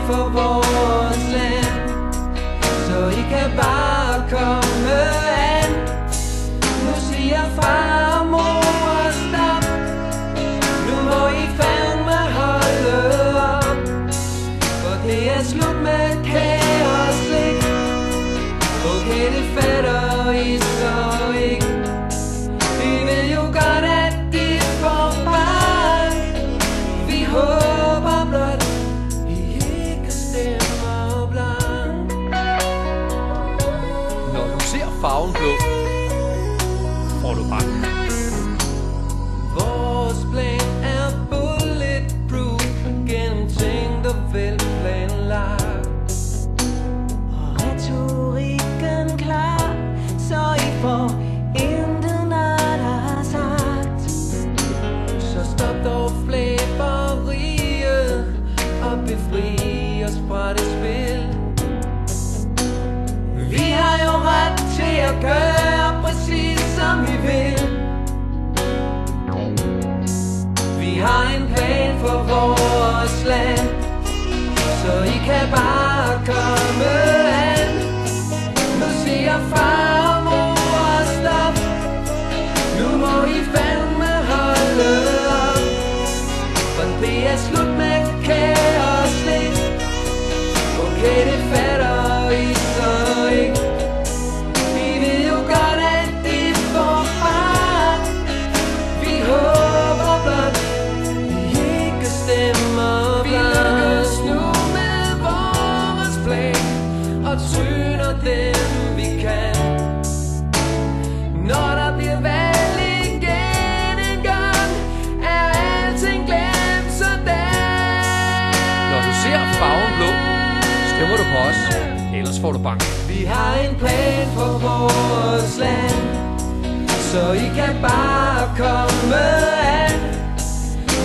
for vores land, så I kan bare komme an. Nu siger far og mor stop, nu må I fandme holde op, for det er slut med kage og slik. Okay, det fatter I så ikke. Vi vil jo godt, at I får bank. Vi håber blot, I ikke stemmer blank. Når du ser farven blå, får du bank. Vores plan er bulletproof, gennemtænkt og velplanlagt, og retorikken klar, så I får intet når der er sagt. Så stop dog flæberiet og befri os fra det spil. Vi har jo ret til at gøre præcis som vi vil. Vi har en plan for vores land, så I kan bare komme an. Nu siger far og mor stop, nu må I fandme holde op, for det er slut med kage og slik. Okay, det fatter I så ikke. Vi vil jo godt, at I får bank. Vi håber blot, I ikke stemmer blank. Vi lykkes nu med vores plan og tryner dem vi kan. Når der bliver valg igen en gang, er alting glemt sådan. Når du ser farven blå, stemmer du på os, ellers får du bank. Vi har en plan for vores land, så I kan bare komme an.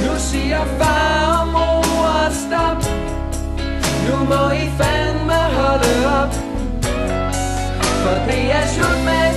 Nu siger far og mor stop, nu må I fandme holde op, for det er slut med